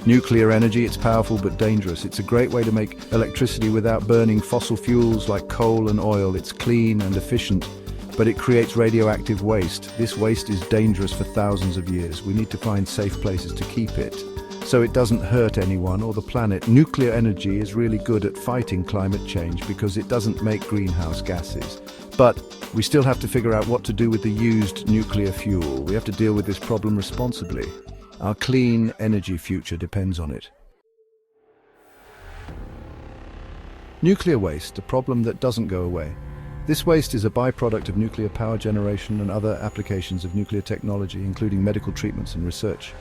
Nuclear energy, it's powerful but dangerous. It's a great way to make electricity without burning fossil fuels like coal and oil. It's clean and efficient, but it creates radioactive waste. This waste is dangerous for thousands of years. We need to find safe places to keep it, so it doesn't hurt anyone or the planet. Nuclear energy is really good at fighting climate change because it doesn't make greenhouse gases. But we still have to figure out what to do with the used nuclear fuel. We have to deal with this problem responsibly. Our clean energy future depends on it. Nuclear waste, a problem that doesn't go away. This waste is a byproduct of nuclear power generation and other applications of nuclear technology, including medical treatments and research.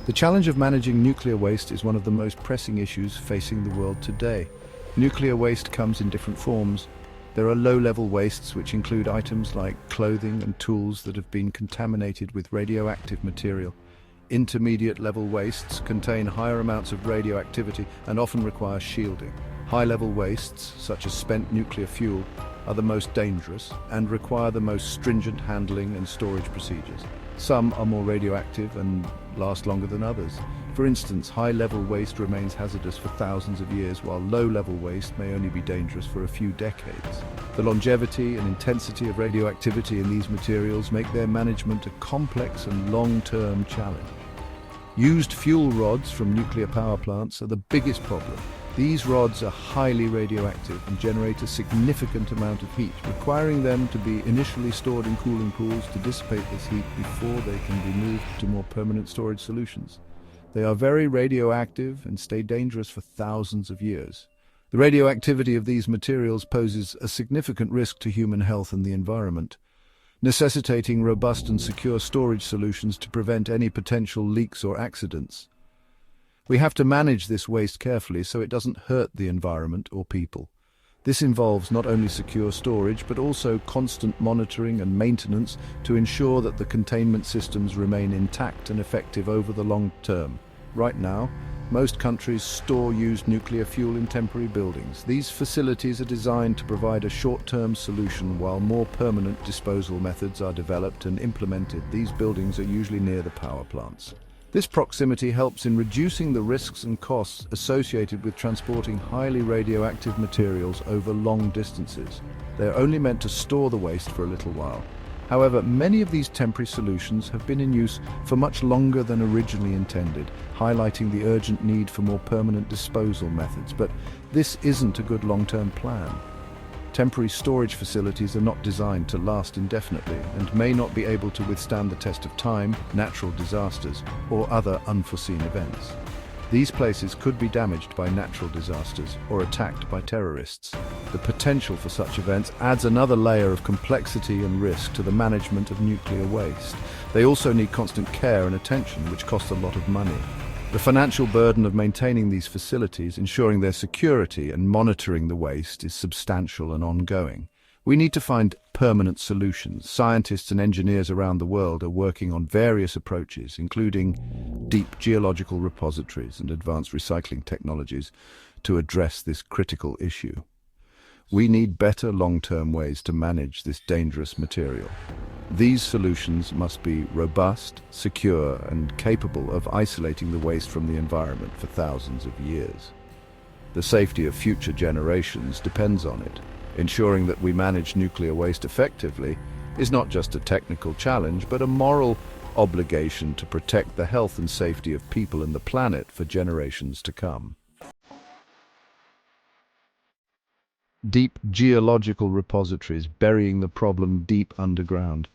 The challenge of managing nuclear waste is one of the most pressing issues facing the world today. Nuclear waste comes in different forms. There are low-level wastes, which include items like clothing and tools that have been contaminated with radioactive material. Intermediate-level wastes contain higher amounts of radioactivity and often require shielding. High-level wastes, such as spent nuclear fuel, are the most dangerous and require the most stringent handling and storage procedures. Some are more radioactive and last longer than others. For instance, high-level waste remains hazardous for thousands of years, while low-level waste may only be dangerous for a few decades. The longevity and intensity of radioactivity in these materials make their management a complex and long-term challenge. Used fuel rods from nuclear power plants are the biggest problem. These rods are highly radioactive and generate a significant amount of heat, requiring them to be initially stored in cooling pools to dissipate this heat before they can be moved to more permanent storage solutions. They are very radioactive and stay dangerous for thousands of years. The radioactivity of these materials poses a significant risk to human health and the environment, necessitating robust and secure storage solutions to prevent any potential leaks or accidents. We have to manage this waste carefully so it doesn't hurt the environment or people. This involves not only secure storage, but also constant monitoring and maintenance to ensure that the containment systems remain intact and effective over the long term. Right now, most countries store used nuclear fuel in temporary buildings. These facilities are designed to provide a short-term solution while more permanent disposal methods are developed and implemented. These buildings are usually near the power plants. This proximity helps in reducing the risks and costs associated with transporting highly radioactive materials over long distances. They are only meant to store the waste for a little while. However, many of these temporary solutions have been in use for much longer than originally intended, highlighting the urgent need for more permanent disposal methods. But this isn't a good long-term plan. Temporary storage facilities are not designed to last indefinitely and may not be able to withstand the test of time, natural disasters, or other unforeseen events. These places could be damaged by natural disasters or attacked by terrorists. The potential for such events adds another layer of complexity and risk to the management of nuclear waste. They also need constant care and attention, which costs a lot of money. The financial burden of maintaining these facilities, ensuring their security and monitoring the waste is substantial and ongoing. We need to find permanent solutions. Scientists and engineers around the world are working on various approaches, including deep geological repositories and advanced recycling technologies, to address this critical issue. We need better long-term ways to manage this dangerous material. These solutions must be robust, secure, and capable of isolating the waste from the environment for thousands of years. The safety of future generations depends on it. Ensuring that we manage nuclear waste effectively is not just a technical challenge, but a moral obligation to protect the health and safety of people and the planet for generations to come. Deep geological repositories, burying the problem deep underground.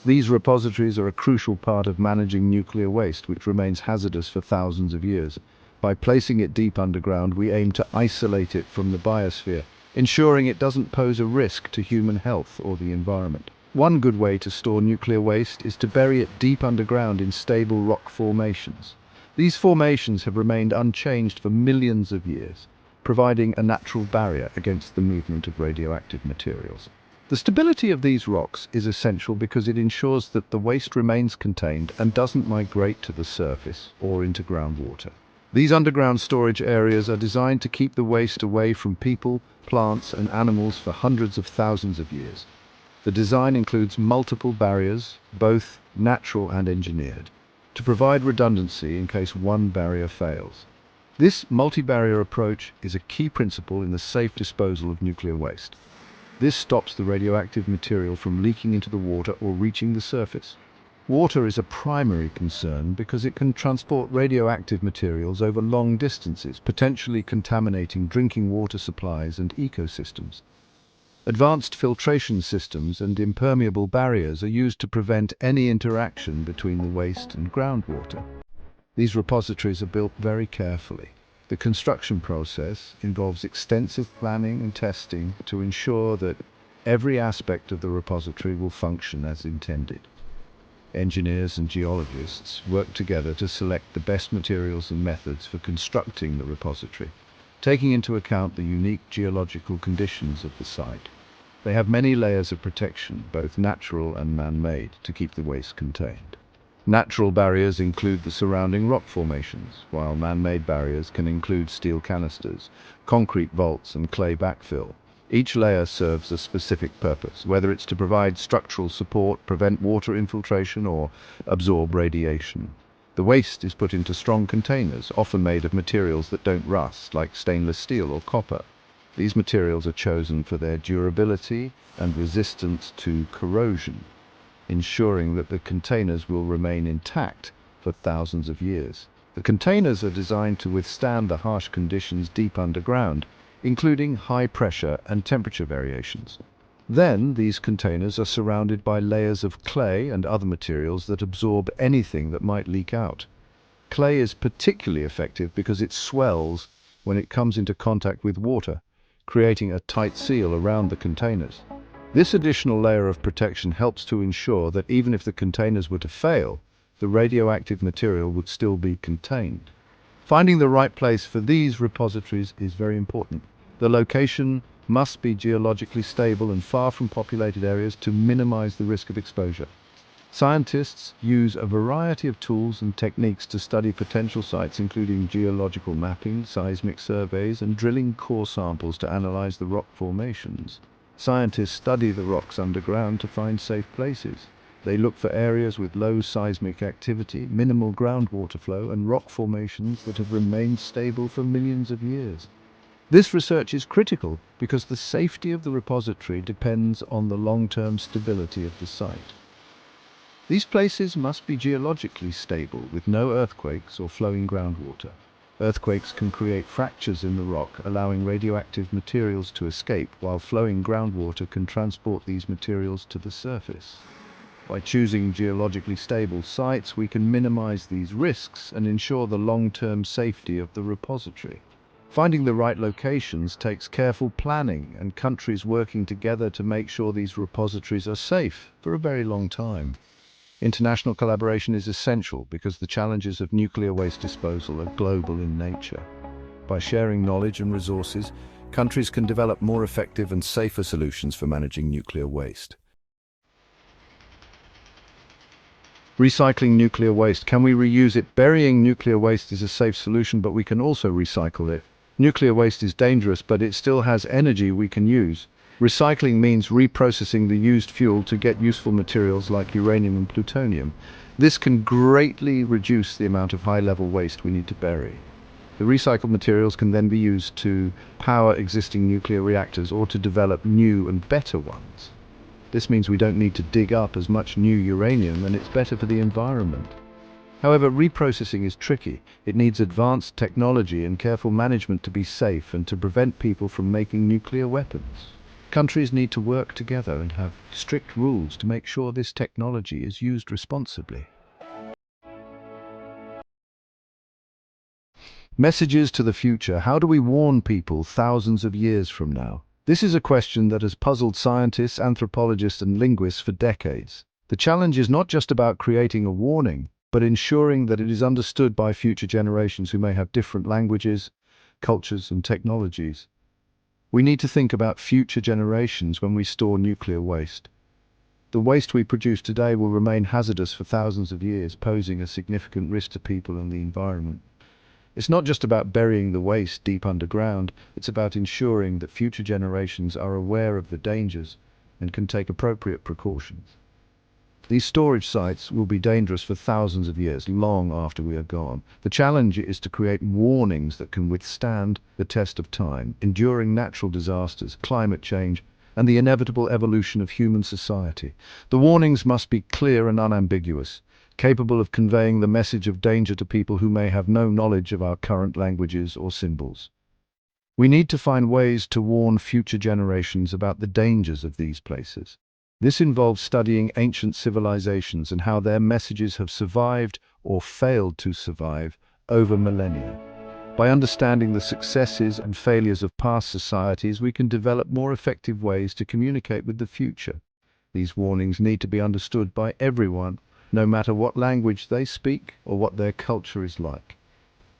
These repositories are a crucial part of managing nuclear waste, which remains hazardous for thousands of years. By placing it deep underground, we aim to isolate it from the biosphere, ensuring it doesn't pose a risk to human health or the environment. One good way to store nuclear waste is to bury it deep underground in stable rock formations. These formations have remained unchanged for millions of years, providing a natural barrier against the movement of radioactive materials. The stability of these rocks is essential because it ensures that the waste remains contained and doesn't migrate to the surface or into groundwater. These underground storage areas are designed to keep the waste away from people, plants, and animals for hundreds of thousands of years. The design includes multiple barriers, both natural and engineered. to provide redundancy in case one barrier fails. This multi-barrier approach is a key principle in the safe disposal of nuclear waste. This stops the radioactive material from leaking into the water or reaching the surface. Water is a primary concern because it can transport radioactive materials over long distances, potentially contaminating drinking water supplies and ecosystems. Advanced filtration systems and impermeable barriers are used to prevent any interaction between the waste and groundwater. These repositories are built very carefully. The construction process involves extensive planning and testing to ensure that every aspect of the repository will function as intended. Engineers and geologists work together to select the best materials and methods for constructing the repository, taking into account the unique geological conditions of the site. They have many layers of protection, both natural and man-made, to keep the waste contained. Natural barriers include the surrounding rock formations, while man-made barriers can include steel canisters, concrete vaults, and clay backfill. Each layer serves a specific purpose, whether it's to provide structural support, prevent water infiltration, or absorb radiation. The waste is put into strong containers, often made of materials that don't rust, like stainless steel or copper. These materials are chosen for their durability and resistance to corrosion, ensuring that the containers will remain intact for thousands of years. The containers are designed to withstand the harsh conditions deep underground, including high pressure and temperature variations. Then, these containers are surrounded by layers of clay and other materials that absorb anything that might leak out. Clay is particularly effective because it swells when it comes into contact with water, creating a tight seal around the containers. This additional layer of protection helps to ensure that even if the containers were to fail, the radioactive material would still be contained. Finding the right place for these repositories is very important. The location must be geologically stable and far from populated areas to minimize the risk of exposure. Scientists use a variety of tools and techniques to study potential sites, including geological mapping, seismic surveys, and drilling core samples to analyze the rock formations. Scientists study the rocks underground to find safe places. They look for areas with low seismic activity, minimal groundwater flow, and rock formations that have remained stable for millions of years. This research is critical because the safety of the repository depends on the long-term stability of the site. These places must be geologically stable, with no earthquakes or flowing groundwater. Earthquakes can create fractures in the rock, allowing radioactive materials to escape, while flowing groundwater can transport these materials to the surface. By choosing geologically stable sites, we can minimize these risks and ensure the long-term safety of the repository. Finding the right locations takes careful planning and countries working together to make sure these repositories are safe for a very long time. International collaboration is essential because the challenges of nuclear waste disposal are global in nature. By sharing knowledge and resources, countries can develop more effective and safer solutions for managing nuclear waste. Recycling nuclear waste. Can we reuse it? Burying nuclear waste is a safe solution, but we can also recycle it. Nuclear waste is dangerous, but it still has energy we can use. Recycling means reprocessing the used fuel to get useful materials like uranium and plutonium. This can greatly reduce the amount of high-level waste we need to bury. The recycled materials can then be used to power existing nuclear reactors or to develop new and better ones. This means we don't need to dig up as much new uranium, and it's better for the environment. However, reprocessing is tricky. It needs advanced technology and careful management to be safe and to prevent people from making nuclear weapons. Countries need to work together and have strict rules to make sure this technology is used responsibly. Messages to the future. How do we warn people thousands of years from now? This is a question that has puzzled scientists, anthropologists, and linguists for decades. The challenge is not just about creating a warning, but ensuring that it is understood by future generations who may have different languages, cultures, and technologies. We need to think about future generations when we store nuclear waste. The waste we produce today will remain hazardous for thousands of years, posing a significant risk to people and the environment. It's not just about burying the waste deep underground, it's about ensuring that future generations are aware of the dangers and can take appropriate precautions. These storage sites will be dangerous for thousands of years, long after we are gone. The challenge is to create warnings that can withstand the test of time, enduring natural disasters, climate change, and the inevitable evolution of human society. The warnings must be clear and unambiguous, capable of conveying the message of danger to people who may have no knowledge of our current languages or symbols. We need to find ways to warn future generations about the dangers of these places. This involves studying ancient civilizations and how their messages have survived or failed to survive over millennia. By understanding the successes and failures of past societies, we can develop more effective ways to communicate with the future. These warnings need to be understood by everyone, no matter what language they speak or what their culture is like.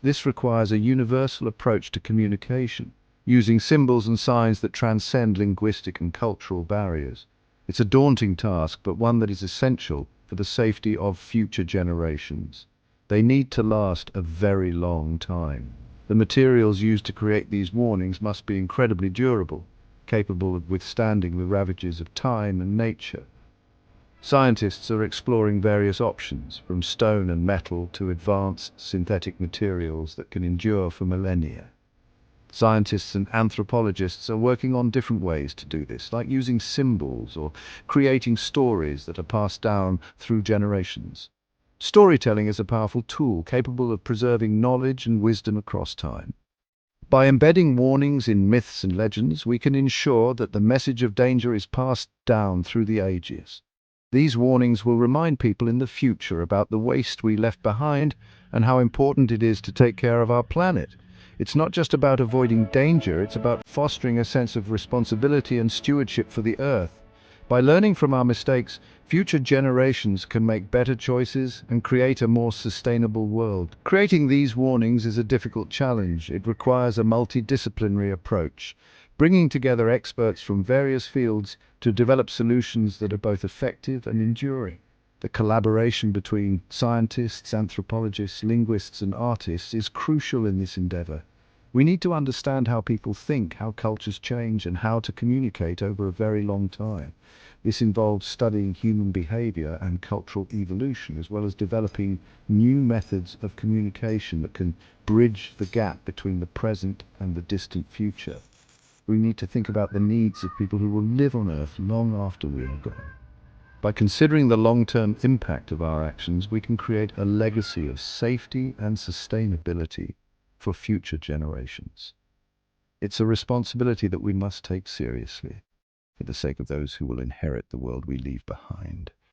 This requires a universal approach to communication, using symbols and signs that transcend linguistic and cultural barriers. It's a daunting task, but one that is essential for the safety of future generations. They need to last a very long time. The materials used to create these warnings must be incredibly durable, capable of withstanding the ravages of time and nature. Scientists are exploring various options, from stone and metal to advanced synthetic materials that can endure for millennia. Scientists and anthropologists are working on different ways to do this, like using symbols or creating stories that are passed down through generations. Storytelling is a powerful tool capable of preserving knowledge and wisdom across time. By embedding warnings in myths and legends, we can ensure that the message of danger is passed down through the ages. These warnings will remind people in the future about the waste we left behind and how important it is to take care of our planet. It's not just about avoiding danger, it's about fostering a sense of responsibility and stewardship for the Earth. By learning from our mistakes, future generations can make better choices and create a more sustainable world. Creating these warnings is a difficult challenge. It requires a multidisciplinary approach, bringing together experts from various fields to develop solutions that are both effective and enduring. The collaboration between scientists, anthropologists, linguists, and artists is crucial in this endeavor. We need to understand how people think, how cultures change, and how to communicate over a very long time. This involves studying human behavior and cultural evolution, as well as developing new methods of communication that can bridge the gap between the present and the distant future. We need to think about the needs of people who will live on Earth long after we are gone. By considering the long-term impact of our actions, we can create a legacy of safety and sustainability for future generations. It's a responsibility that we must take seriously, for the sake of those who will inherit the world we leave behind.